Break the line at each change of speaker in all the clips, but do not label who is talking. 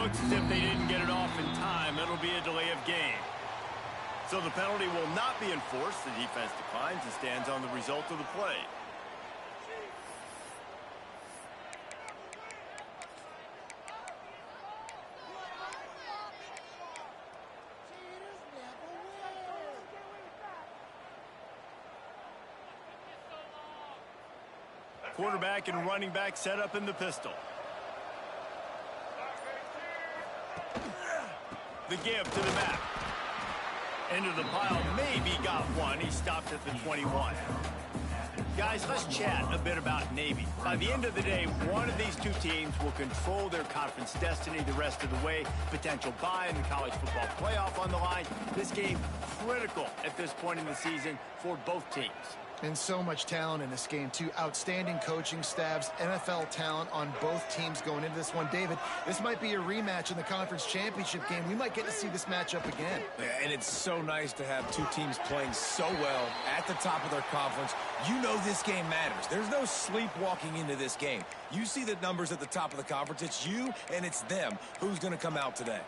Looks as if they didn't get it off in time. It'll be a delay of game. So the penalty will not be enforced. The defense declines and stands on the result of the play. Quarterback and running back set up in the pistol. The give to the back. Into the pile, maybe got one. He stopped at the 21. Guys, let's chat a bit about Navy. By the end of the day, one of these two teams will control their conference destiny the rest of the way. Potential bye in the college football playoff on the line. This game critical at this point in the season for both teams.
And so much talent in this game, too. Outstanding coaching staffs, NFL talent on both teams going into this one. David, this might be a rematch in the conference championship game. We might get to see this matchup again.
And it's so nice to have two teams playing so well at the top of their conference. You know this game matters. There's no sleepwalking into this game. You see the numbers at the top of the conference. It's you and it's them. Who's going to come out today?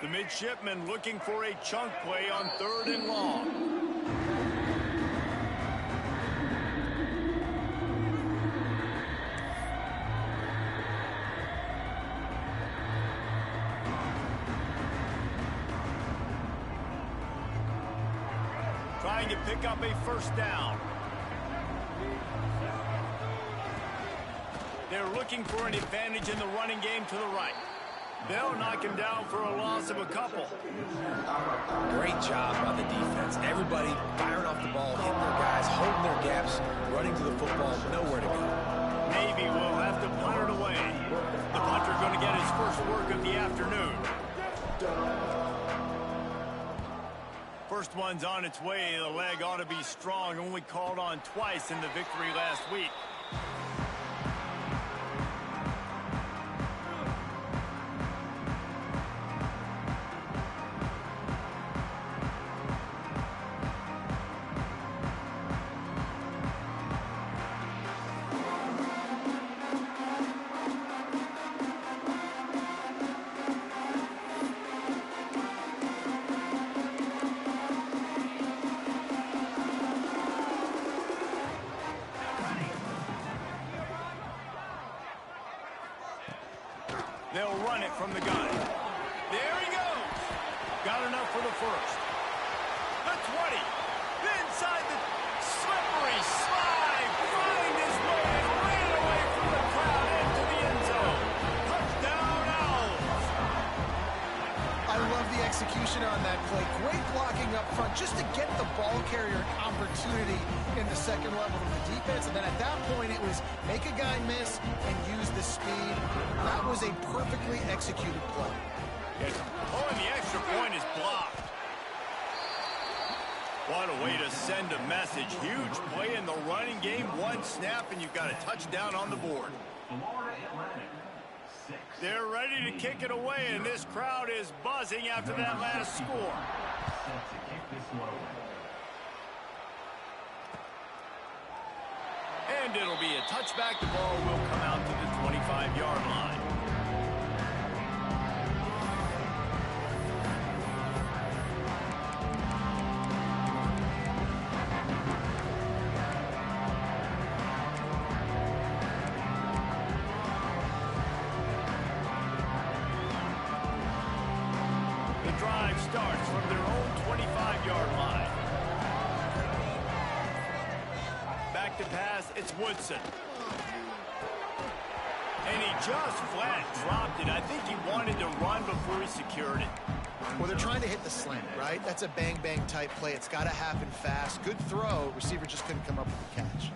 The Midshipman looking for a chunk play on 3rd and long. Trying to pick up a first down. They're looking for an advantage in the running game to the right. They'll knock him down for a loss of a couple.
Great job by the defense. Everybody firing off the ball, hitting their guys, holding their gaps, running to the football, nowhere to go.
Navy will have to punt it away. The punter going to get his first work of the afternoon. First one's on its way. The leg ought to be strong. Only called on twice in the victory last week. They'll run it from the gun. There he goes. Got enough for the first. The 20. Inside the slippery slide. Find his way. Ran away from the crowd into the end zone. Touchdown, Owls.
I love the execution on that play. Great blocking up front just to get the ball carrier an opportunity in the second level of the defense. And then at that point, it was make a guy miss and use the speed. That was a perfectly executed play.
And the extra point is blocked. What a way to send a message. Huge play in the running game. One snap, and you've got a touchdown on the board. They're ready to kick it away, and this crowd is buzzing after that last score. And it'll be a touchback. The ball will come out to the 25-yard line. The drive starts from their own 25-yard line. Back to pass, it's Woodson. And he just flat dropped it. I think he wanted to run before he secured it.
Well, they're trying to hit the slant, right? That's a bang-bang type play. It's got to happen fast. Good throw. Receiver just couldn't come up with the catch.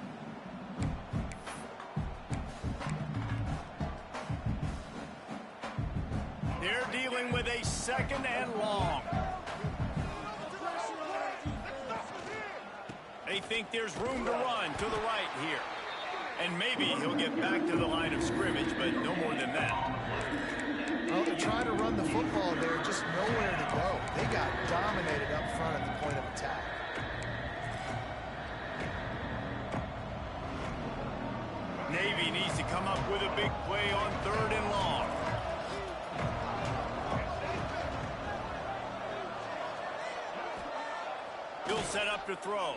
They're dealing with a 2nd and long. They think there's room to run to the right here. And maybe he'll get back to the line of scrimmage, but no more than that.
Well, they're trying to run the football there, just nowhere to go. They got dominated up front at the point of attack.
Navy needs to come up with a big play on 3rd and long. He'll set up to throw.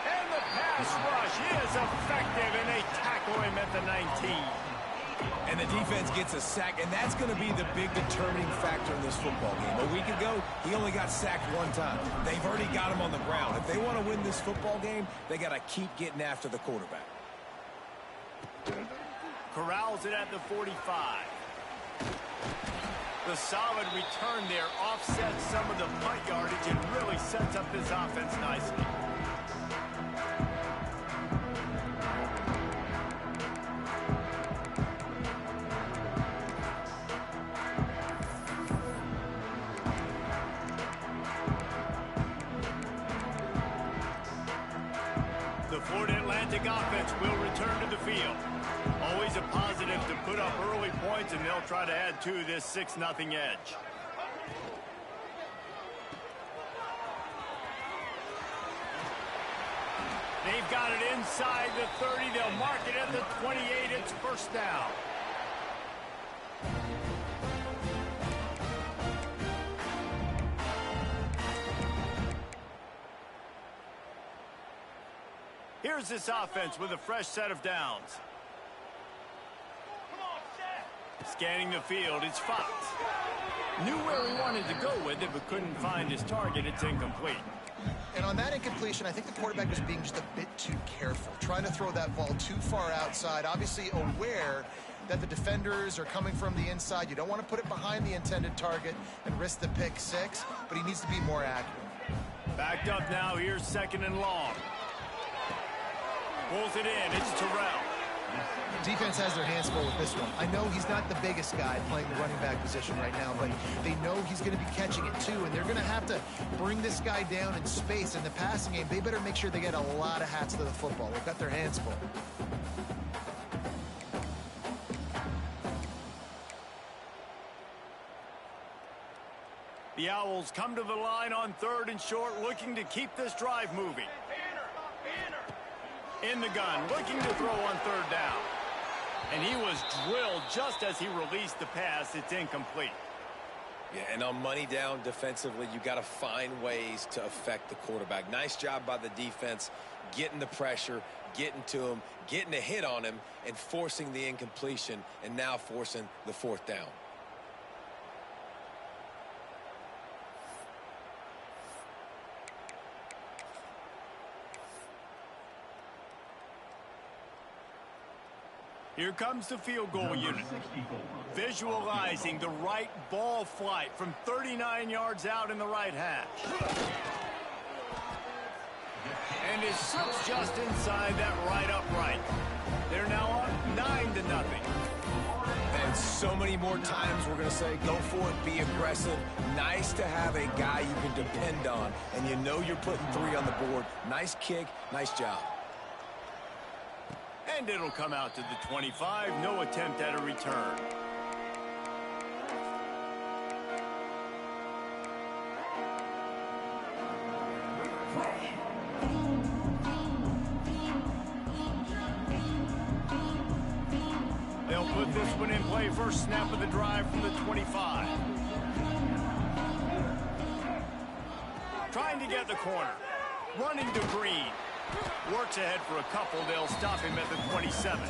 And the pass rush is effective, and they tackle him at the 19.
And the defense gets a sack, and that's going to be the big determining factor in this football game. A week ago, he only got sacked 1 time. They've already got him on the ground. If they want to win this football game, they got to keep getting after the quarterback.
Corrals it at the 45. The solid return there offsets some of the punt yardage and really sets up this offense nicely. The Florida Atlantic offense will return to the field. Always a positive to put up early points, and they'll try to add to this 6-0 edge. They've got it inside the 30. They'll mark it at the 28. It's first down. Here's this offense with a fresh set of downs. Scanning the field, it's Fox. Knew where he wanted to go with it, but couldn't find his target. It's incomplete.
And on that incompletion, I think the quarterback was being just a bit too careful, trying to throw that ball too far outside, obviously aware that the defenders are coming from the inside. You don't want to put it behind the intended target and risk the pick 6, but he needs to be more accurate.
Backed up now, here's 2nd and long. Pulls it in, it's Terrell.
Defense has their hands full with this one. I know he's not the biggest guy playing the running back position right now, but they know he's going to be catching it too, and they're going to have to bring this guy down in space. In the passing game, they better make sure they get a lot of hats to the football. They've got their hands full.
The Owls come to the line on 3rd and short, looking to keep this drive moving. In the gun, looking to throw on 3rd down. And he was drilled just as he released the pass. It's incomplete.
Yeah, and on money down defensively, you got to find ways to affect the quarterback. Nice job by the defense, getting the pressure, getting to him, getting a hit on him, and forcing the incompletion, and now forcing the 4th down.
Here comes the field goal unit. Visualizing the right ball flight from 39 yards out in the right hash. And it slips just inside that right upright. They're now up 9-0.
And so many more times we're going to say, go for it, be aggressive. Nice to have a guy you can depend on, and you know you're putting 3 on the board. Nice kick, nice job.
And it'll come out to the 25. No attempt at a return. They'll put this one in play. First snap of the drive from the 25. Trying to get the corner. Running to Green. Works ahead for a couple. They'll stop him at the 27.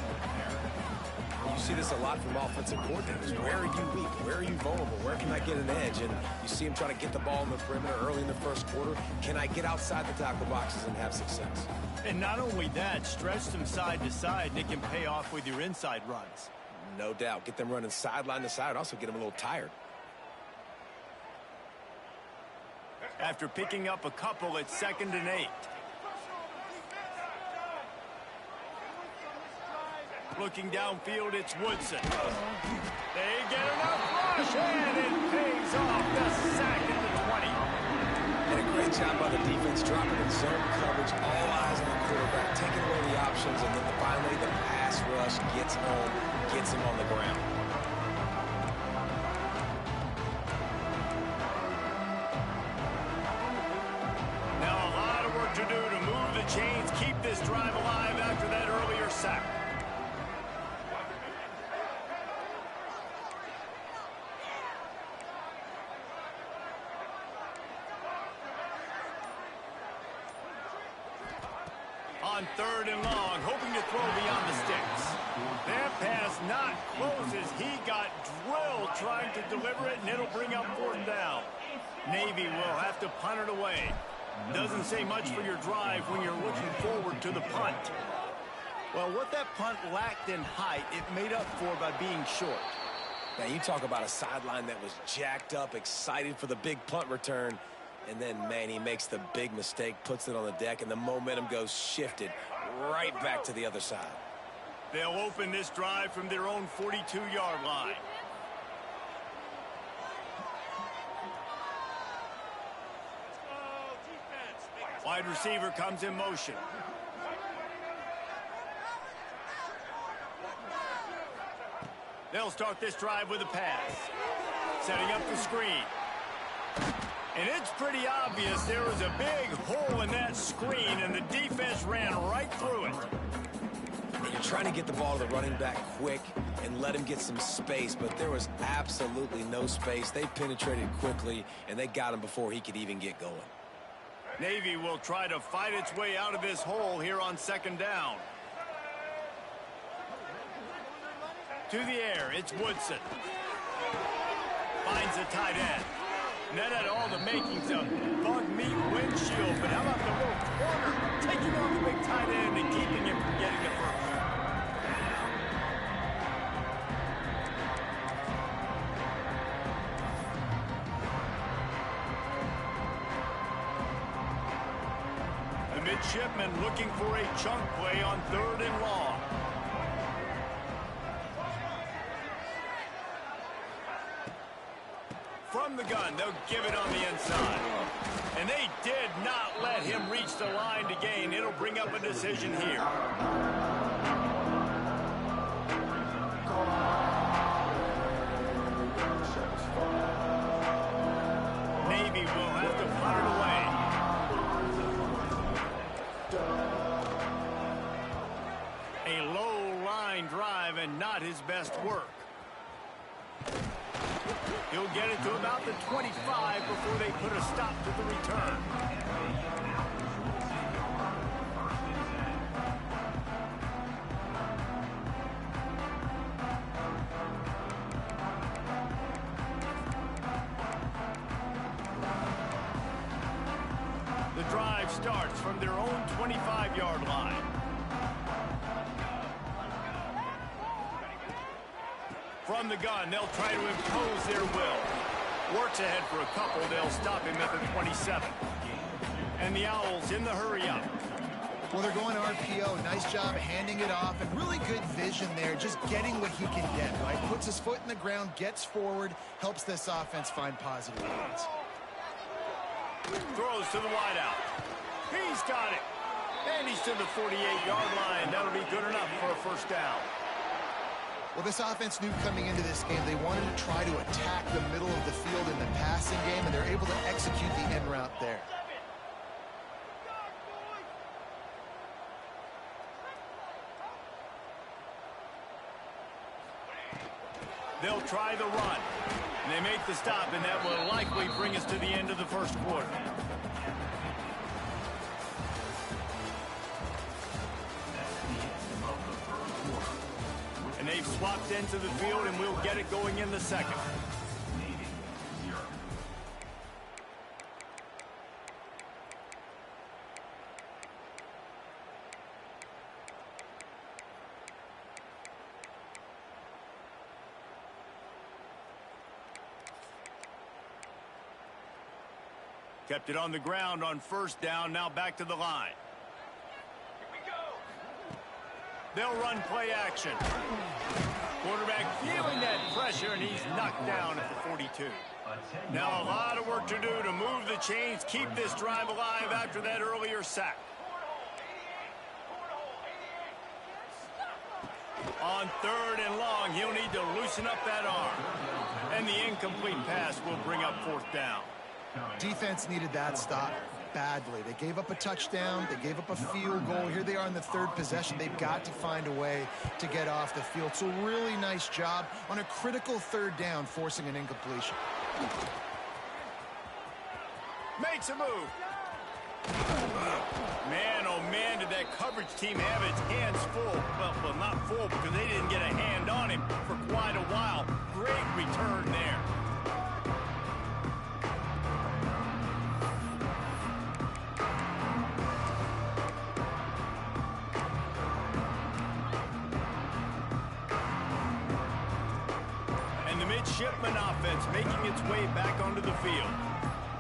You see this a lot from offensive coordinators. Where are you weak? Where are you vulnerable? Where can I get an edge? And you see him trying to get the ball in the perimeter early in the first quarter. Can I get outside the tackle boxes and have success?
And not only that, stretch them side to side, and it can pay off with your inside runs.
No doubt. Get them running sideline to side. Also get them a little tired.
After picking up a couple, it's 2nd and 8. Looking downfield, it's Woodson. They get enough rush, and it pays off. The sack at the 20.
And a great job by the defense, dropping in zone coverage, all eyes on the quarterback, taking away the option. options, and then finally the pass rush gets home, gets him on the ground.
Now a lot of work to do to move the chains, keep this drive alive after that earlier sack. On 3rd and long, hoping to throw beyond the sticks. That pass not close as he got drilled trying to deliver it, and it'll bring up 4th down. Navy will have to punt it away. Doesn't say much for your drive when you're looking forward to the punt. Well, what that punt lacked in height, it made up for by being short.
Now, you talk about a sideline that was jacked up, excited for the big punt return. And then, man, he makes the big mistake, puts it on the deck, and the momentum goes shifted right back to the other side.
They'll open this drive from their own 42-yard line. Wide receiver comes in motion. They'll start this drive with a pass. Setting up the screen. And it's pretty obvious there was a big hole in that screen, and the defense ran right through it.
And you're trying to get the ball to the running back quick and let him get some space, but there was absolutely no space. They penetrated quickly, and they got him before he could even get going.
Navy will try to fight its way out of this hole here on 2nd down. To the air, it's Woodson. Finds a tight end. And that had all the makings of bug meat windshield, but how about the little corner taking on the big tight end and keeping him from getting the first? The Midshipman looking for a chunk play on 3rd and long. From the gun, they'll give it on the inside. And they did not let him reach the line to gain. It'll bring up a decision here. Navy will have to punt it away. A low line drive and not his best work. He'll get it to about the 25 before they put a stop to the return. The drive starts from their own 25-yard line. From the gun, they'll try to impose their will. Works ahead for a couple. They'll stop him at the 27. And the Owls in the hurry-up.
Well, they're going RPO. Nice job handing it off, and really good vision there, just getting what he can get, right? Puts his foot in the ground, gets forward, helps this offense find positive points.
Throws to the wideout. He's got it. And he's to the 48-yard line. That'll be good enough for a first down.
Well, this offense knew coming into this game they wanted to try to attack the middle of the field in the passing game, and they're able to execute the end route there.
They'll try the run. And they make the stop, and that will likely bring us to the end of the first quarter. And they've swapped into the field, and we'll get it going in the second. Kept it on the ground on first down, now back to the line. They'll run play action. Quarterback feeling that pressure, and he's knocked down at the 42. Now a lot of work to do to move the chains, keep this drive alive after that earlier sack. On 3rd and long, he'll need to loosen up that arm. And the incomplete pass will bring up 4th down.
Defense needed that stop badly. They gave up a touchdown. They gave up a field goal. Here they are in the 3rd possession. They've got to find a way to get off the field. So really nice job on a critical 3rd down, forcing an incompletion.
Makes a move. Man, oh man, did that coverage team have its hands full. Well, not full because they didn't get a hand on him for quite a while. Great return there. And the Midshipman offense making its way back onto the field.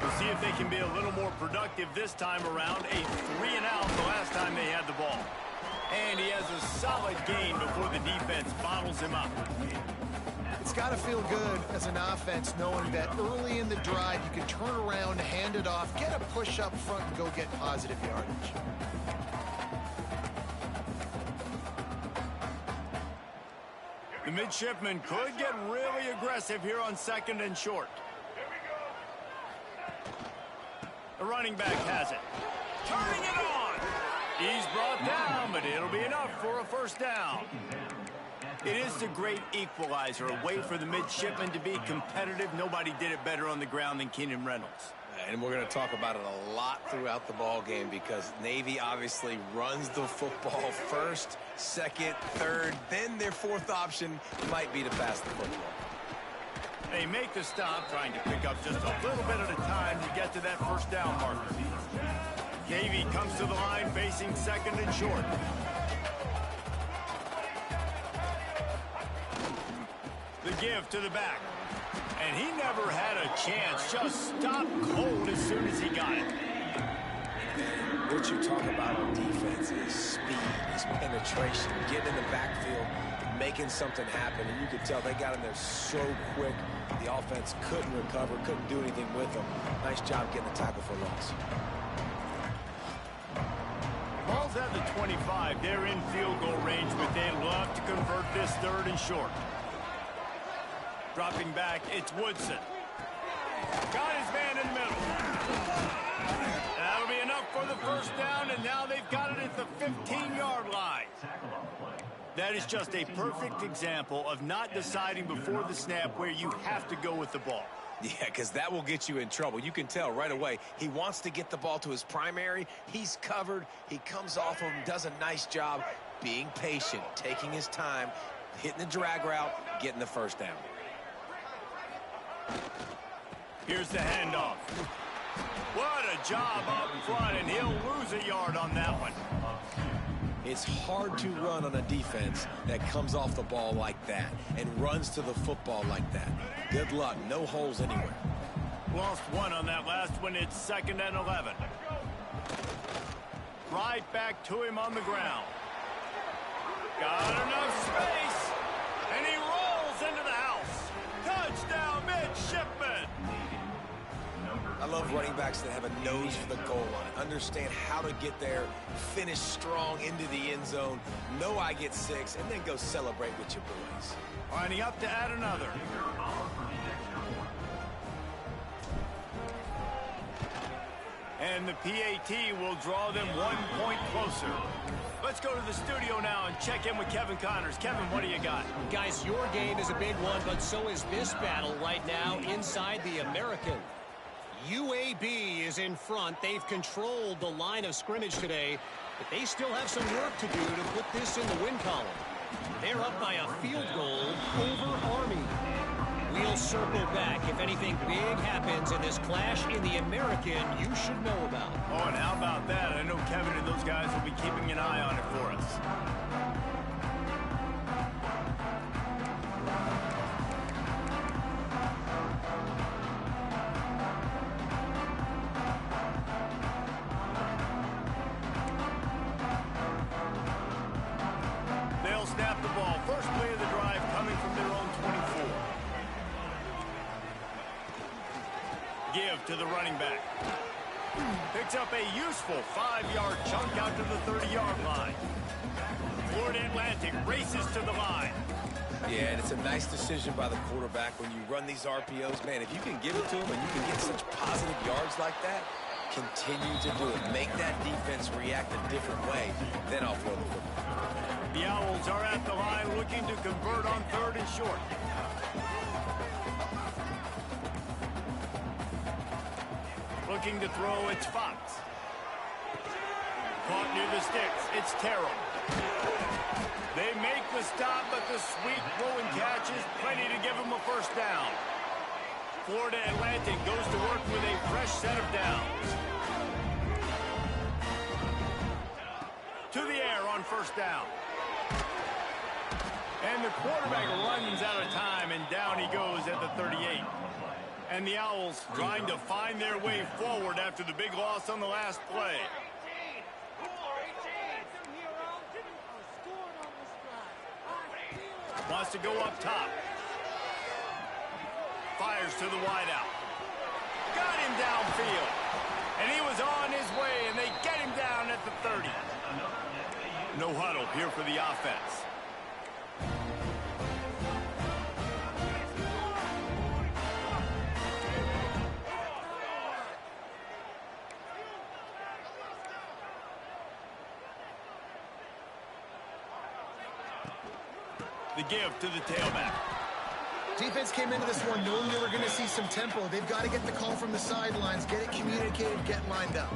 We'll see if they can be a little more productive this time around. A 3-and-out the last time they had the ball. And he has a solid gain before the defense bottles him up.
It's got to feel good as an offense knowing that early in the drive you can turn around, hand it off, get a push up front, and go get positive yardage.
The Midshipman could get really aggressive here on 2nd and short. The running back has it. Turning it on. He's brought down, but it'll be enough for a 1st down. It is the great equalizer, a way for the Midshipmen to be competitive. Nobody did it better on the ground than Keenan Reynolds.
And we're going to talk about it a lot throughout the ball game because Navy obviously runs the football 1st, 2nd, 3rd, then their 4th option might be to pass the football.
They make the stop, trying to pick up just a little bit at a time to get to that 1st down marker. Navy comes to the line facing 2nd and short. The give to the back. And he never had a chance. Just stopped cold as soon as he got it.
What you talk about on defense is speed, is penetration, getting in the backfield, making something happen. And you could tell they got in there so quick. The offense couldn't recover, couldn't do anything with them. Nice job getting the tackle for loss.
Ball's at the 25. They're in field goal range, but they love to convert this 3rd and short. Dropping back, it's Woodson. Got his man in the middle. That'll be enough for the 1st down, and now they've got it at the 15-yard line. That is just a perfect example of not deciding before the snap where you have to go with the ball.
Yeah, because that will get you in trouble. You can tell right away he wants to get the ball to his primary. He's covered. He comes off of him, does a nice job being patient, taking his time, hitting the drag route, getting the 1st down.
Here's the handoff. What a job up front, and he'll lose a yard on that one.
It's hard to run on a defense that comes off the ball like that and runs to the football like that. Good luck. No holes anywhere.
Lost one on that last one. It's 2nd and 11. Right back to him on the ground. Got enough space, and he rolls into the house. Touchdown, Midshipman.
I love running backs that have a nose for the goal line, understand how to get there, finish strong into the end zone, know I get 6, and then go celebrate with your boys.
Lining up to add another. And the PAT will draw them 1 point closer. Let's go to the studio now and check in with Kevin Connors. Kevin, what do you got?
Guys, your game is a big one, but so is this battle right now inside the American. UAB is in front. They've controlled the line of scrimmage today, but they still have some work to do to put this in the win column. They're up by a field goal over Army. We'll circle back. If anything big happens in this clash in the American, you should know about.
Oh, and how about that? I know Kevin and those guys will be keeping an eye on it for us. They'll snap the ball. First play of the drive coming from their own 24. Give to the running back. Picks up a useful 5-yard chunk out to the 30-yard line. Florida Atlantic Atlantic races to the line.
Yeah, and it's a nice decision by the quarterback when you run these RPOs. Man, if you can give it to him and you can get such positive yards like that, continue to do it. Make that defense react a different way. Then I'll throw the football.
The Owls are at the line looking to convert on 3rd and short. Looking to throw, it's Fox. Caught near the sticks, it's Terrell. They make the stop, but the sweet throw and catch is plenty to give them a first down. Florida Atlantic goes to work with a fresh set of downs. To the air on first down. And the quarterback runs out of time, and down he goes at the 38. And the Owls trying to find their way forward after the big loss on the last play. Wants to go up top. Fires to the wideout. Got him downfield. And he was on his way, and they get him down at the 30. No huddle here for the offense. The give to the tailback.
Defense came into this one knowing they were going to see some tempo. They've got to get the call from the sidelines, get it communicated, get lined up.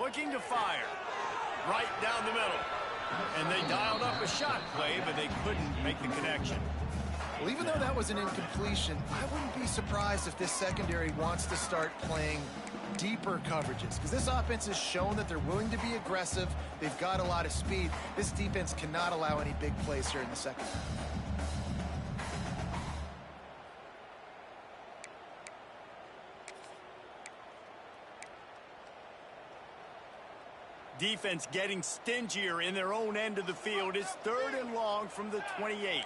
Looking to fire. Right down the middle. And they dialed up a shot play, but they couldn't make the connection.
Well, even though that was an incompletion, I wouldn't be surprised if this secondary wants to start playing deeper coverages, because this offense has shown that they're willing to be aggressive. They've got a lot of speed. This defense cannot allow any big plays here in the second half.
Defense getting stingier in their own end of the field. It's 3rd and long from the 28.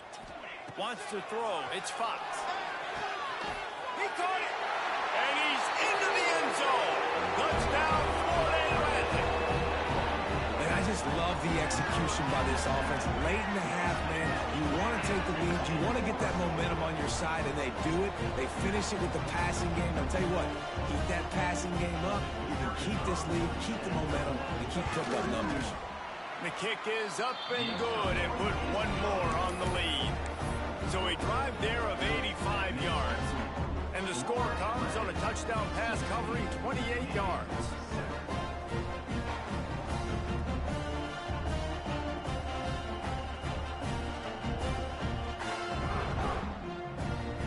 Wants to throw. It's Fox. He caught it. And he's into the end zone. Touchdown, Florida Atlantic.
And I just love the execution by this offense. Late in the half, man, you want to take the lead. You want to get that momentum on your side, and they do it. They finish it with the passing game. I'll tell you what, keep that passing game up. You can keep this lead, keep the momentum, and keep putting up numbers.
The kick is up and good, and put one more on the lead. So a drive there of 85 yards. And the score comes on a touchdown pass covering 28 yards.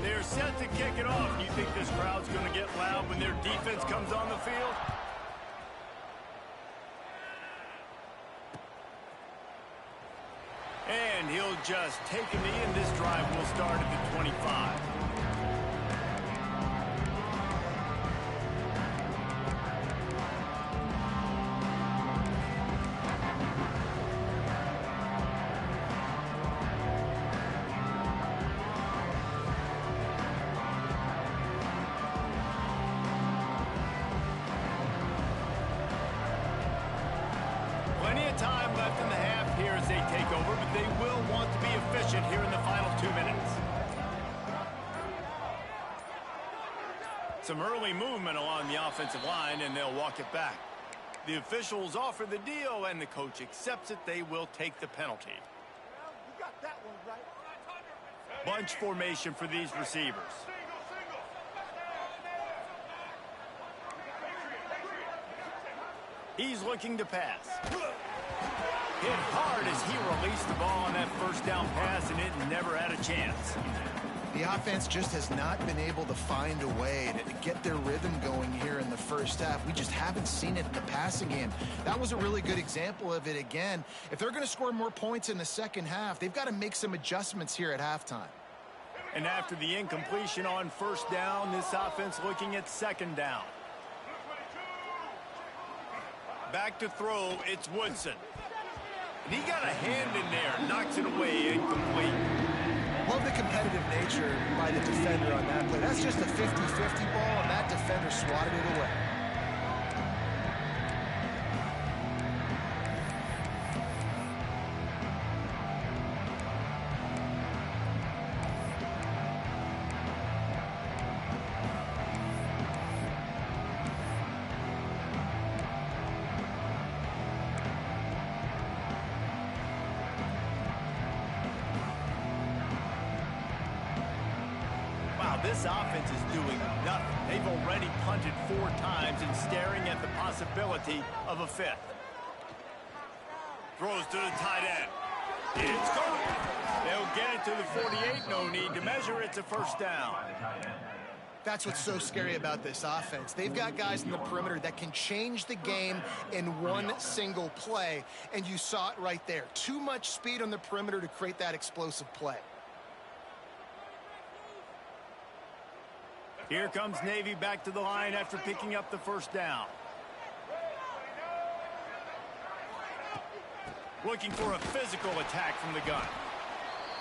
They're set to kick it off. Do you think this crowd's going to get loud when their defense comes on the field? And he'll just take a knee, and this drive will start at the 25. Plenty of time left in the half here as they take over, but they will want to be efficient here in the final 2 minutes. Some early movement along the offensive line, and they'll walk it back. The officials offer the deal, and the coach accepts it. They will take the penalty.
You got that one right.
Bunch formation for these receivers. He's looking to pass. Hit hard as he released the ball on that first down pass, and it never had a chance.
The offense just has not been able to find a way to get their rhythm going here in the first half. We just haven't seen it in the passing game. That was a really good example of it again. If they're going to score more points in the second half, they've got to make some adjustments here at halftime.
And after the incompletion on first down, this offense looking at second down. Back to throw, it's Woodson. And he got a hand in there, knocks it away, incomplete.
nature by the defender on that play. That's just a 50-50 ball, and that defender swatted it away.
This offense is doing nothing. They've already punted 4 times and staring at the possibility of a 5th. Throws to the tight end. It's gone. They'll get it to the 48. No need to measure. It's a first down.
That's what's so scary about this offense. They've got guys in the perimeter that can change the game in one single play, and you saw it right there. Too much speed on the perimeter to create that explosive play.
Here comes Navy back to the line after picking up the first down. Looking for a physical attack from the gun.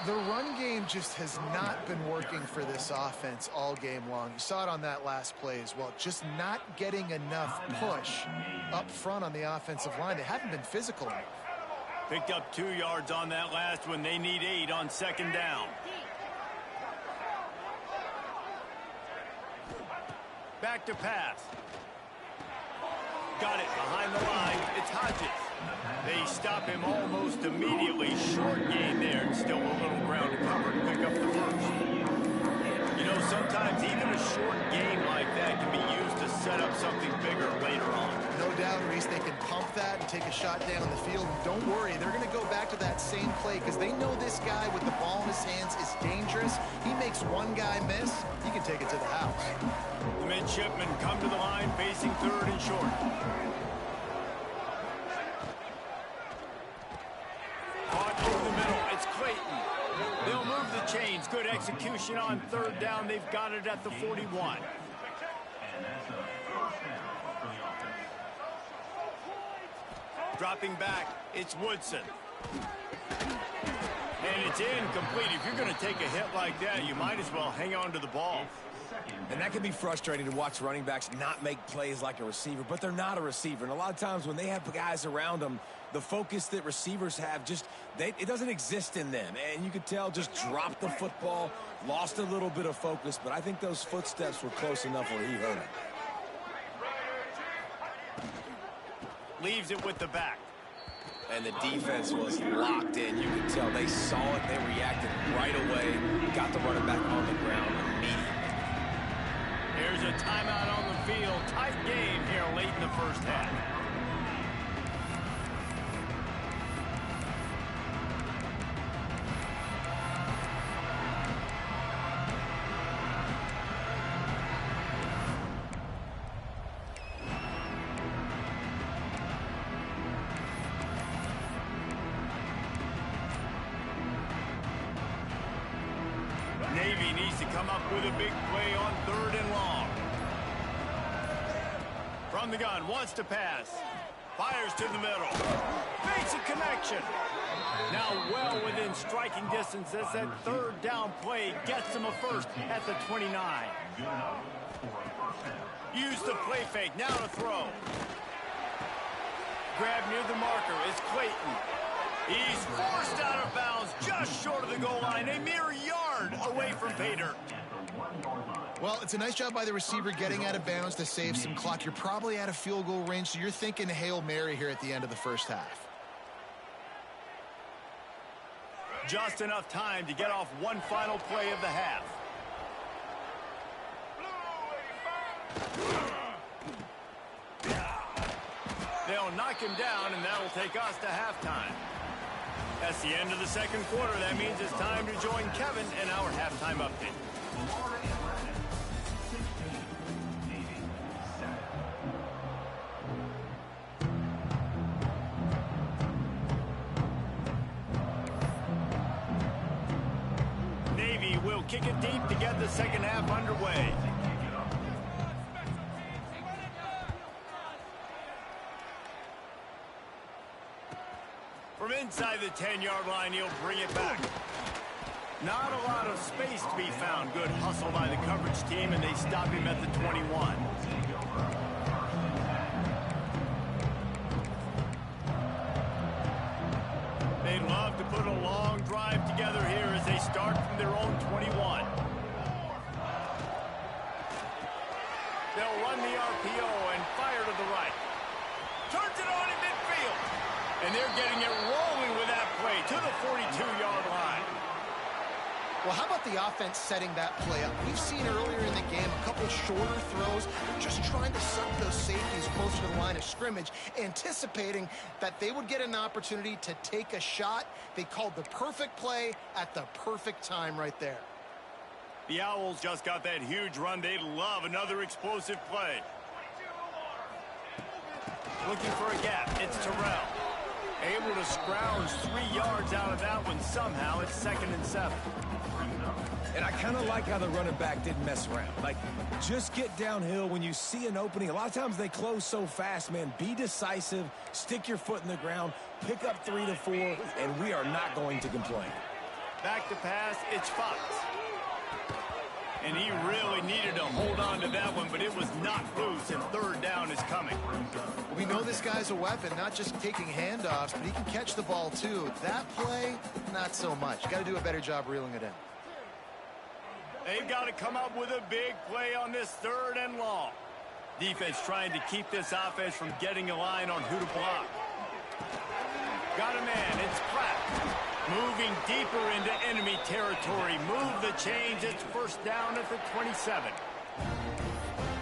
The run game just has not been working for this offense all game long. You saw it on that last play as well. Just not getting enough push up front on the offensive line. They haven't been physical enough.
Picked up 2 yards on that last one. They need 8 on second down. Back to pass. Got it behind the line. It's Hodges. They stop him almost immediately. Short gain there, and still a little ground to cover to pick up the first. You know, sometimes even a short gain like that can be used to set up something bigger later on.
No doubt, Reese, they can pump that and take a shot down the field. And don't worry, they're going to go back to that same play because they know this guy with the ball in his hands is dangerous. He makes one guy miss, he can take it to the house.
The Midshipman come to the line facing 3rd and short. Caught over the middle. It's Clayton. They'll move the chains. Good execution on 3rd down. They've got it at the 41. Dropping back, it's Woodson. And it's incomplete. If you're going to take a hit like that, you might as well hang on to the ball.
And that can be frustrating to watch running backs not make plays like a receiver, but they're not a receiver. And a lot of times when they have guys around them, the focus that receivers have it doesn't exist in them. And you could tell just dropped the football, lost a little bit of focus, but I think those footsteps were close enough where he heard it.
Leaves it with the back.
And the defense was locked in. You could tell they saw it. They reacted right away. Got the running back on the ground immediately.
Here's a timeout on the field. Tight game here late in the first half. Navy needs to come up with a big play on 3rd and long. From the gun, wants to pass. Fires to the middle. Makes a connection. Now well within striking distance as that 3rd down play gets him a first at the 29. Use the play fake, now to throw. Grab near the marker, it's Clayton. He's forced out of bounds just short of the goal line, a mere yard away from Pater.
Well, it's a nice job by the receiver getting out of bounds to save some clock. You're probably out of field goal range, so you're thinking Hail Mary here at the end of the first half.
Just enough time to get off one final play of the half. They'll knock him down, and that'll take us to halftime. That's the end of the second quarter. That means it's time to join Kevin in our halftime update. Navy will kick it deep to get the second half underway. From inside the 10-yard line, he'll bring it back. Not a lot of space to be found. Good hustle by the coverage team, and they stop him at the 21. They love to put a long drive together here as they start from their own 21. They'll run the RPO and fire to the right. Turns it on in midfield. And they're getting it rolling with that play to the 42-yard line.
Well, how about the offense setting that play up? We've seen earlier in the game a couple shorter throws. They're just trying to suck those safeties closer to the line of scrimmage, anticipating that they would get an opportunity to take a shot. They called the perfect play at the perfect time right there.
The Owls just got that huge run. They love another explosive play. Looking for a gap. It's Terrell. Able to scrounge 3 yards out of that one somehow. It's 2nd and 7.
And I kind of like how the running back didn't mess around. Like, just get downhill when you see an opening. A lot of times they close so fast, man. Be decisive, stick your foot in the ground, pick up 3 to 4, and we are not going to complain. Back to pass, it's Fox.
And he really needed to hold on to that one, but it was knocked loose, and 3rd down is coming.
We know this guy's a weapon, not just taking handoffs, but he can catch the ball too. That play, not so much. Got to do a better job reeling it in.
They've got to come up with a big play on this 3rd and long. Defense trying to keep this offense from getting a line on who to block. Got a man, it's Pratt. Moving deeper into enemy territory. Move the change. It's 1st down at the 27.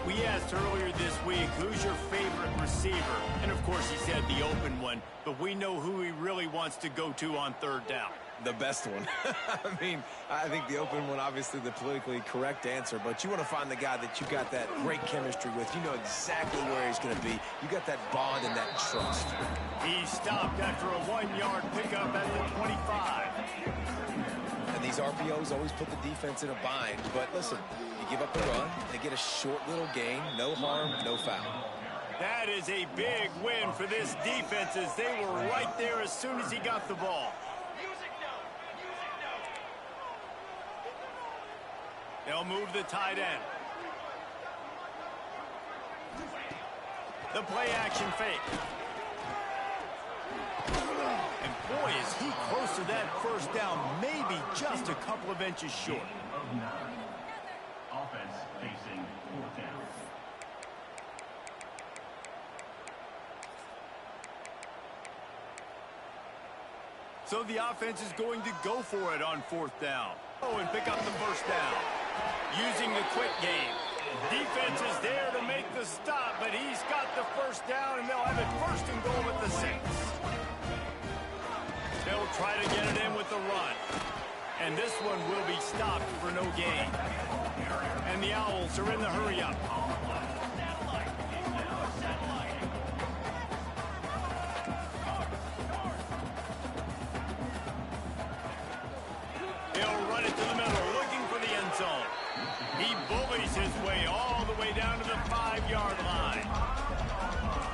We asked earlier this week, who's your favorite receiver? And, of course, he said the open one. But we know who he really wants to go to on 3rd down.
The best one. I mean, I think the open one, obviously the politically correct answer, but you want to find the guy that you got that great chemistry with. You know exactly where he's going to be. You got that bond and that trust.
He stopped after a 1-yard pickup at the 25.
And these RPOs always put the defense in a bind. But listen, you give up a run, they get a short little gain, no harm, no foul.
That is a big win for this defense as they were right there as soon as he got the ball. They'll move the tight end. The play action fake. And boy, is he close to that 1st down, maybe just a couple of inches short.
Offense facing 4th down.
So the offense is going to go for it on 4th down. Oh, and pick up the 1st down. Using the quick game. Defense is there to make the stop, but he's got the 1st down, and they'll have it 1st and goal at the 6. They'll try to get it in with the run. And this one will be stopped for no gain. And the Owls are in the hurry-up. He'll run it to the middle, looking for the end zone. He bullies his way all the way down to the 5-yard line.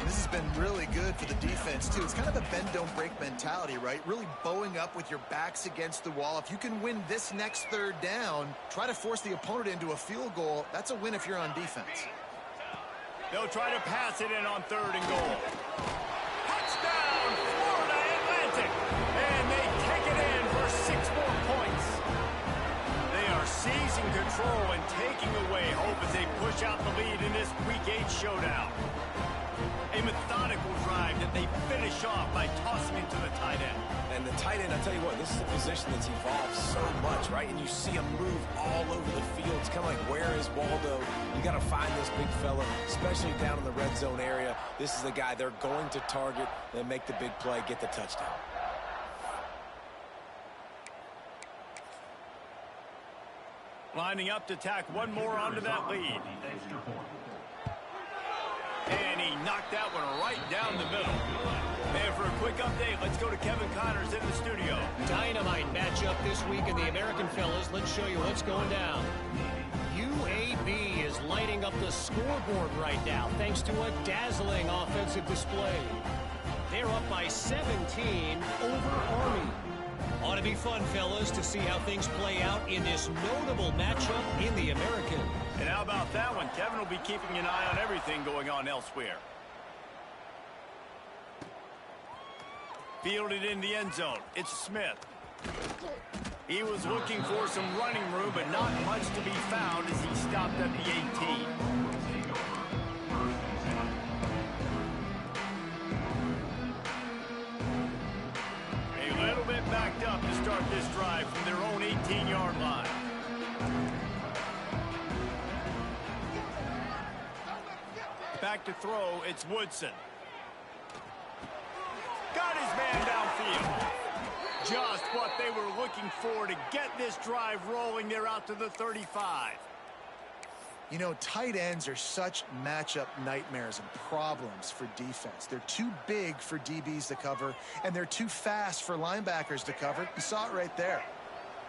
This has been really good for the defense, too. It's kind of a bend-don't-break mentality, right? Really bowing up with your backs against the wall. If you can win this next 3rd down, try to force the opponent into a field goal. That's a win if you're on defense.
They'll try to pass it in on 3rd and goal. Touchdown, Florida Atlantic! And they take it in for 6 more points. They are seizing control and taking away hope as they push out the lead in this Week 8 showdown. A methodical drive that they finish off by tossing it to the tight end.
And the tight end, I tell you what, this is a position that's evolved so much, right? And you see him move all over the field. It's kind of like, where is Waldo? You got to find this big fella, especially down in the red zone area. This is the guy they're going to target and make the big play, get the touchdown.
Lining up to tack one more onto that lead. And he knocked that one right down the middle. And for a quick update, let's go to Kevin Connors in the studio.
Dynamite matchup this week in the American fellas. Let's show you what's going down. UAB is lighting up the scoreboard right now thanks to a dazzling offensive display. They're up by 17 over Army. Ought to be fun, fellas, to see how things play out in this notable matchup in the American.
And how about that one? Kevin will be keeping an eye on everything going on elsewhere. Fielded in the end zone. It's Smith. He was looking for some running room, but not much to be found as he stopped at the 18. A little bit backed up to start this drive from their own 18-yard line. Back to throw, it's Woodson. Got his man downfield. Just what they were looking for to get this drive rolling. They're out to the 35.
You know, tight ends are such matchup nightmares and problems for defense. They're too big for DBs to cover, and they're too fast for linebackers to cover. You saw it right there.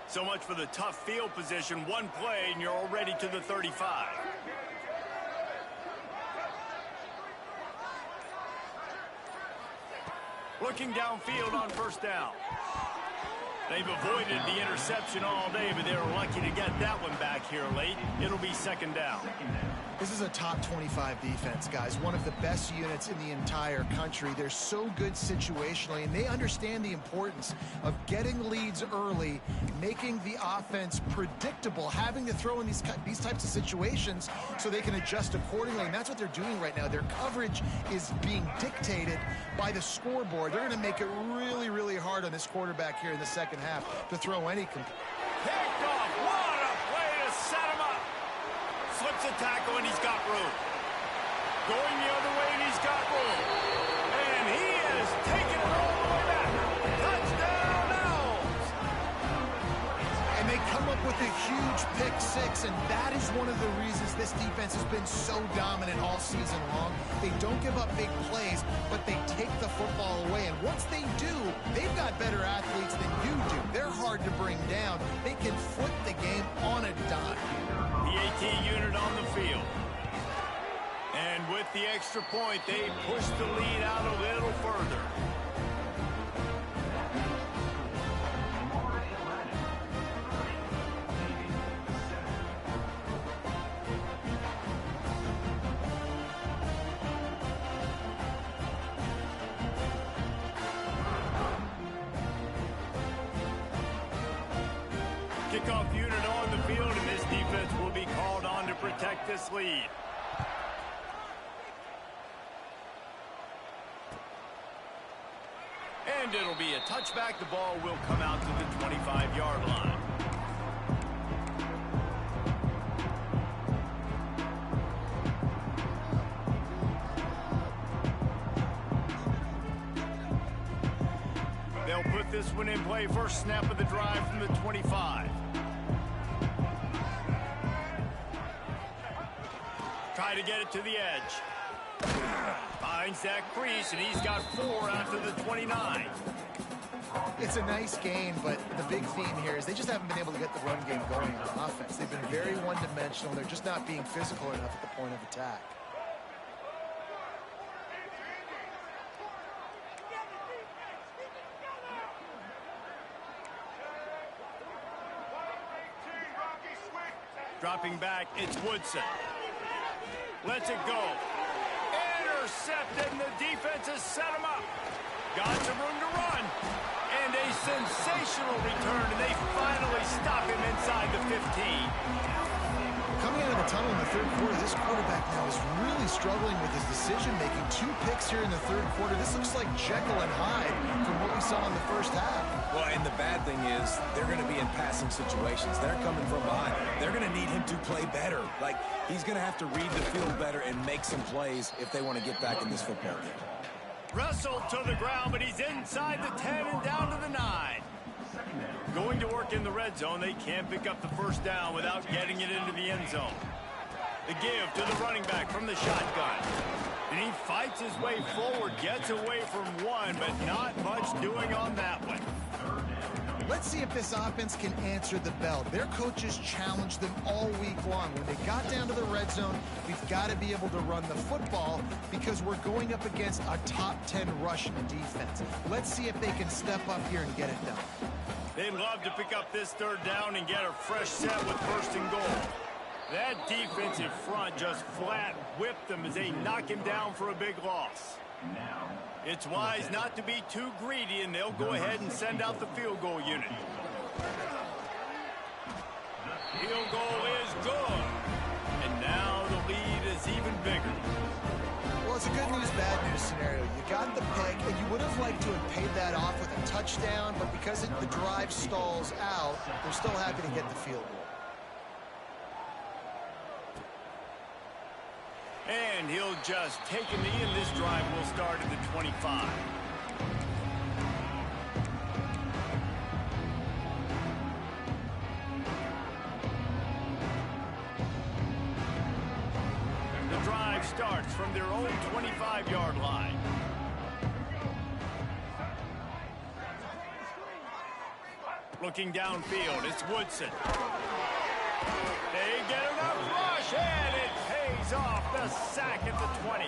So much for the tough field position. One play, and you're already to the 35. Looking downfield on first down. They've avoided the interception all day, but they were lucky to get that one back here late. It'll be second down.
This is a top 25 defense, guys. One of the best units in the entire country. They're so good situationally, and they understand the importance of getting leads early, making the offense predictable, having to throw in these types of situations so they can adjust accordingly. And that's what they're doing right now. Their coverage is being dictated by the scoreboard. They're going to make it really, really hard on this quarterback here in the second half to throw any.
Picked off. What a play to set him up. Slips a tackle, and he's got room. Going the other way, and he's got room. And he is taking it all the way back. Touchdown, Owls.
And they come up with a huge pick six, and that is one of the reasons this defense has been so dominant all season long. They don't give up big plays, but they take the football away. And once they do, they've got better athletes than you do. They're hard to bring down. They can flip the game on a dime.
The AT unit on the field. And with the extra point, they push the lead out a little further. Kickoff unit on the field, and this defense will be called on to protect this lead. And it'll be a touchback. The ball will come out to the 25-yard line. They'll put this one in play. First snap of the drive from the 25. Try to get it to the edge. Finds that crease, and he's got 4 out to the 29.
It's a nice gain, but the big theme here is they just haven't been able to get the run game going on offense. They've been very one-dimensional. They're just not being physical enough at the point of attack.
Dropping back, it's Woodson. Lets it go. Intercepted, and the defense has set him up. Got some room to run. And a sensational return, and they finally stop him inside the 15.
Coming out of the tunnel in the third quarter, this quarterback now is really struggling with his decision-making. 2 picks here in the third quarter. This looks like Jekyll and Hyde from what we saw in the first half.
Well, and the bad thing is they're going to be in passing situations. They're coming from behind. They're going to need him to play better. Like, he's going to have to read the field better and make some plays if they want to get back in this football game.
Wrestled to the ground, but he's inside the 10 and down to the 9. Going to work in the red zone. They can't pick up the first down without getting it into the end zone. The give to the running back from the shotgun. And he fights his way forward, gets away from one, but not much doing on that one.
Let's see if this offense can answer the bell. Their coaches challenged them all week long. When they got down to the red zone, we've got to be able to run the football because we're going up against a top 10 rushing defense. Let's see if they can step up here and get it done.
They'd love to pick up this third down and get a fresh set with first and goal. That defensive front just flat whipped them as they knock him down for a big loss. It's wise not to be too greedy, and they'll go ahead and send out the field goal unit. Field goal is good. And now the lead is even bigger.
Well, it's a good news, bad news scenario. You got the pick, and you would have liked to have paid that off with a touchdown, but because the drive stalls out, they're still happy to get the field goal.
And he'll just take a knee, and this drive will start at the 25. The drive starts from their own 25-yard line. Looking downfield, it's Woodson. They get enough rush, and it pays off. The sack at the 20.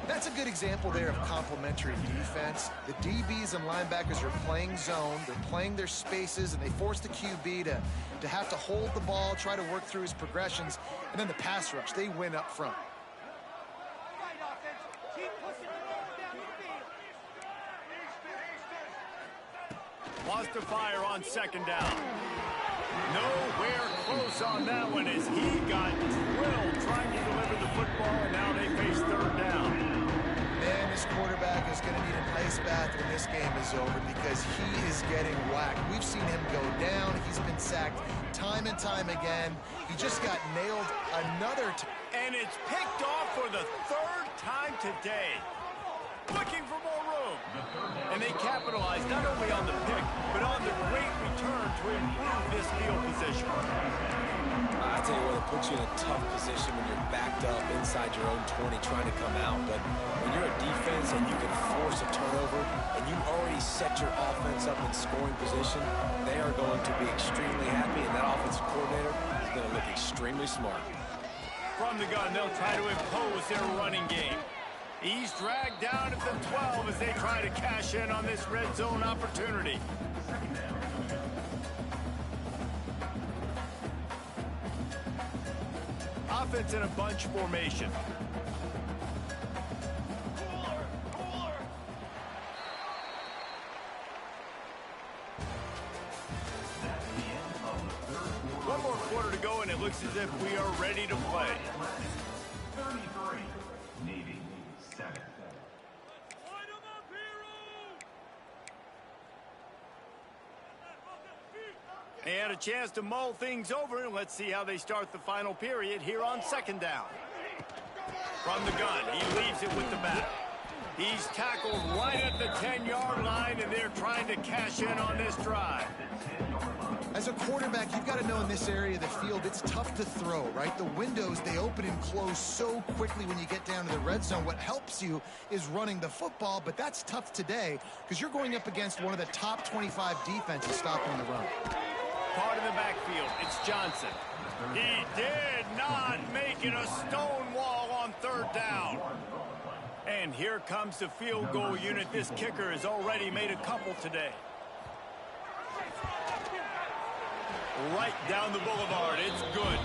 That's a good example there of complementary defense. The DBs and linebackers are playing zone. They're playing their spaces, and they force the QB to have to hold the ball, try to work through his progressions, and then the pass rush. They win up front.
Wants to fire on second down. Nowhere close on that one as he got drilled trying to deliver the football, and now they face third down.
Man, this quarterback is going to need an ice bath when this game is over because he is getting whacked. We've seen him go down. He's been sacked time and time again. He just got nailed another time.
And it's picked off for the third time today. Looking for more room. And they capitalize not only on the pick, but on the great return to improve this field position.
I tell you what, it puts you in a tough position when you're backed up inside your own 20 trying to come out. But when you're a defense and you can force a turnover and you already set your offense up in scoring position, they are going to be extremely happy, and that offensive coordinator is going to look extremely smart.
From the gun, they'll try to impose their running game. He's dragged down at the 12 as they try to cash in on this red zone opportunity. Offense in a bunch formation. One more quarter to go, and it looks as if we are ready to play.
33, Navy 7.
And a chance to mull things over, and let's see how they start the final period here on second down. From the gun, he leaves it with the back. He's tackled right at the 10-yard line, and they're trying to cash in on this drive.
As a quarterback, you've got to know in this area of the field, it's tough to throw, right? The windows, they open and close so quickly when you get down to the red zone. What helps you is running the football, but that's tough today because you're going up against one of the top 25 defenses stopping the run.
Part of the backfield, it's Johnson. He did not make it a stone wall on third down. And here comes the field goal unit. This kicker has already made a couple today. Right down the boulevard, it's good.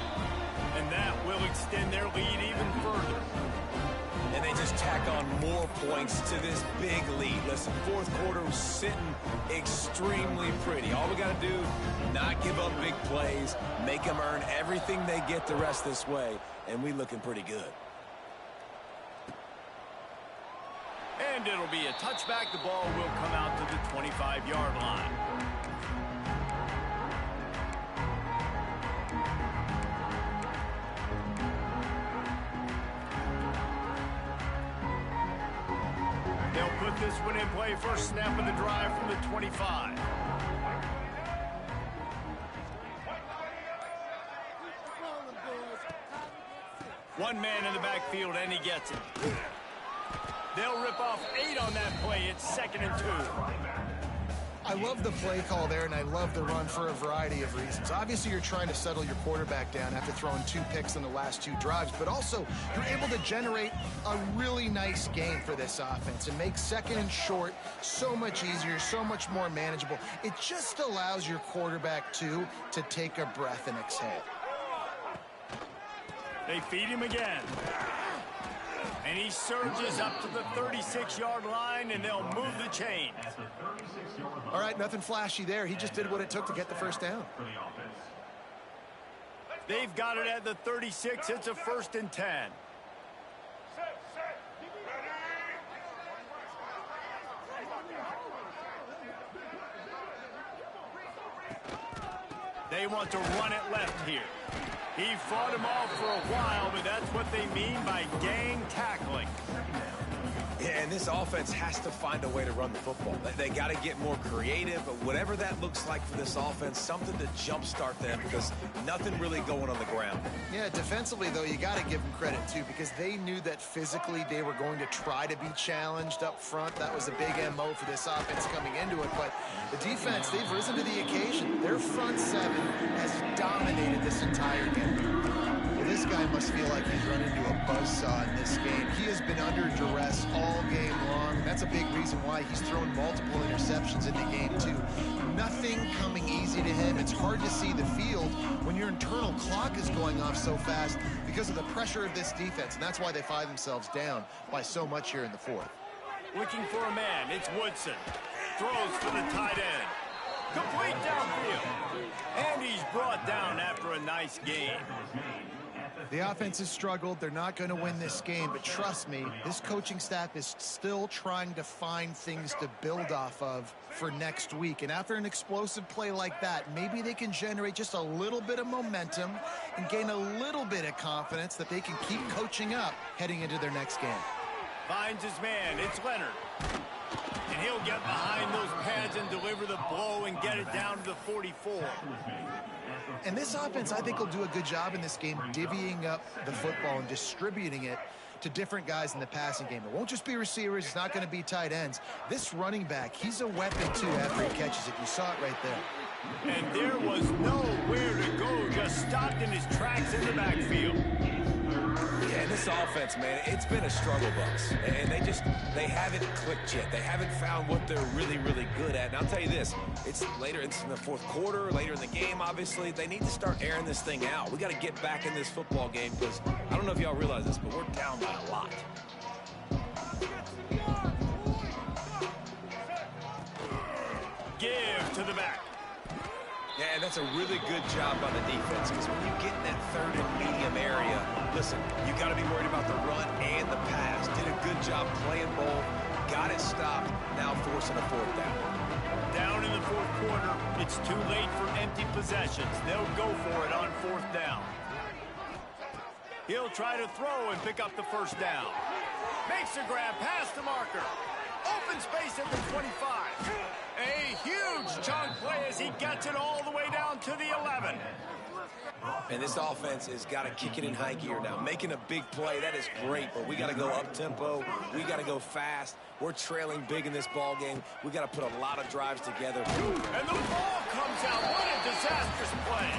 And that will extend their lead even further.
And they just tack on more points to this big lead. Listen, fourth quarter was sitting extremely pretty. All we got to do, not give up big plays, make them earn everything they get the rest this way, and we looking pretty good.
And it'll be a touchback. The ball will come out to the 25-yard line. They'll put this one in play. First snap of the drive from the 25. One man in the backfield, and he gets it. They'll rip off 8 on that play. It's 2nd and 2.
I love the play call there, and I love the run for a variety of reasons. Obviously, you're trying to settle your quarterback down after throwing 2 picks in the last 2 drives, but also you're able to generate a really nice game for this offense and make second and short so much easier, so much more manageable. It just allows your quarterback, too, to take a breath and exhale.
They feed him again. And he surges up to the 36-yard line, and they'll move the chain.
All right, nothing flashy there. He just did what it took to get the first down.
They've got it at the 36. It's a 1st and 10. They want to run it left here. He fought him off for a while, but that's what they mean by gang tackling.
Yeah, and this offense has to find a way to run the football. They got to get more creative, but whatever that looks like for this offense, something to jumpstart them because nothing really going on the ground.
Yeah, defensively, though, you got to give them credit, too, because they knew that physically they were going to try to be challenged up front. That was a big MO for this offense coming into it, but the defense, they've risen to the occasion. Their front 7 has dominated this entire game. Well, this guy must feel like he's run into a buzzsaw in this game. He has been under duress all game long, and that's a big reason why he's thrown multiple interceptions in the game, too. Nothing coming easy to him. It's hard to see the field when your internal clock is going off so fast because of the pressure of this defense, and that's why they find themselves down by so much here in the 4th.
Looking for a man. It's Woodson. Throws for the tight end. Complete downfield. And he's brought down after a nice game.
The offense has struggled. They're not going to win this game, but trust me, this coaching staff is still trying to find things to build off of for next week. And after an explosive play like that, maybe they can generate just a little bit of momentum and gain a little bit of confidence that they can keep coaching up heading into their next game.
Finds his man. It's Leonard. And he'll get behind those pads and deliver the blow and get it down to the 44.
And this offense, I think, will do a good job in this game divvying up the football and distributing it to different guys in the passing game. It won't just be receivers. It's not going to be tight ends. This running back, he's a weapon, too, after he catches it. You saw it right there.
And there was nowhere to go. Just stopped in his tracks in the backfield.
Yeah, this offense, man, it's been a struggle bus. And they haven't clicked yet. They haven't found what they're really, really good at. And I'll tell you this, it's in the 4th quarter, later in the game, obviously. They need to start airing this thing out. We got to get back in this football game because I don't know if y'all realize this, but we're down by a lot.
Give to the back.
Yeah, and that's a really good job by the defense because when you get in that 3rd and medium area, listen, you got to be worried about the run and the pass. Did a good job playing both, got it stopped, now forcing a 4th down.
Down in the 4th quarter, it's too late for empty possessions. They'll go for it on 4th down. He'll try to throw and pick up the 1st down. Makes a grab past the marker. Open space at the 25. A huge chunk play as he gets it all the way down to the 11.
And this offense has got to kick it in high gear now. Making a big play, that is great, but we got to go up-tempo. We got to go fast. We're trailing big in this ball game. We got to put a lot of drives together.
And the ball comes out. What a disastrous play.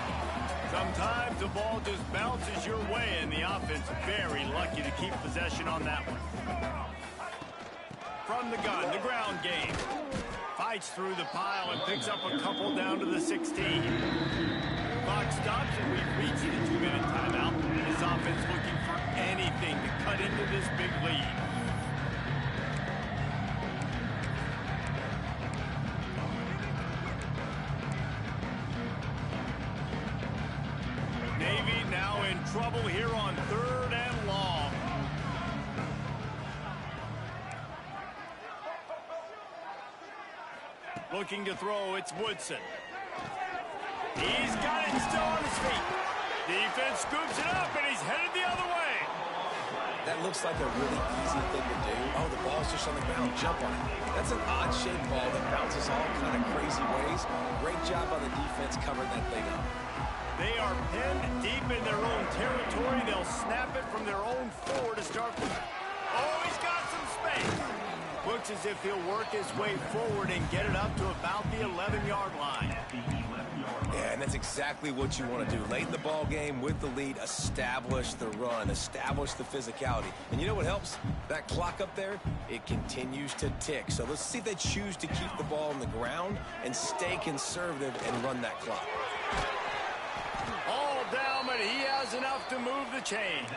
Sometimes the ball just bounces your way, and the offense very lucky to keep possession on that one. From the gun, the ground game. Fights through the pile and picks up a couple down to the 16. Clock stops and we've reached the 2-minute timeout. This offense looking for anything to cut into this big lead. Navy now in trouble here on 3rd and long. Looking to throw, it's Woodson. He's got it still on his feet. Defense scoops it up, and he's headed the other way.
That looks like a really easy thing to do. Oh, the ball's just on the ground. Jump on it. That's an odd-shaped ball that bounces all kind of crazy ways. Great job by the defense covering that thing up.
They are pinned deep in their own territory. They'll snap it from their own 4 to start. Oh, he's got some space. Looks as if he'll work his way forward and get it up to about the 11-yard line.
Yeah, and that's exactly what you want to do. Late in the ball game with the lead, establish the run, establish the physicality. And you know what helps? That clock up there, it continues to tick. So let's see if they choose to keep the ball on the ground and stay conservative and run that clock.
All down, but he has enough to move the chains.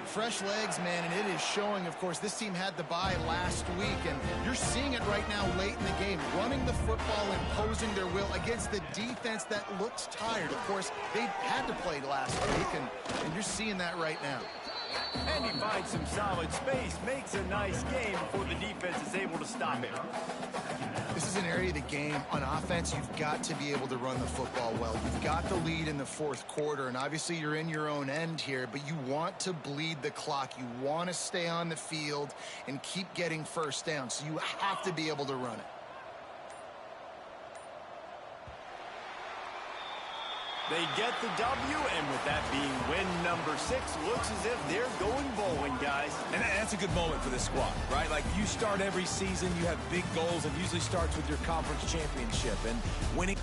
Fresh legs, man, and it is showing. Of course, this team had the bye last week, and you're seeing it right now late in the game, running the football, imposing their will against the defense that looks tired. Of course, they had to play last week, and you're seeing that right now.
And he finds some solid space, makes a nice game before the defense is able to stop him.
This is an area of the game on offense you've got to be able to run the football well. You've got the lead in the fourth quarter, and obviously you're in your own end here, but you want to bleed the clock. You want to stay on the field and keep getting first down, so you have to be able to run it.
They get the W, and with that being win number 6, looks as if they're going bowling, guys.
And that's a good moment for this squad, right? Like, you start every season, you have big goals. It usually starts with your conference championship, and winning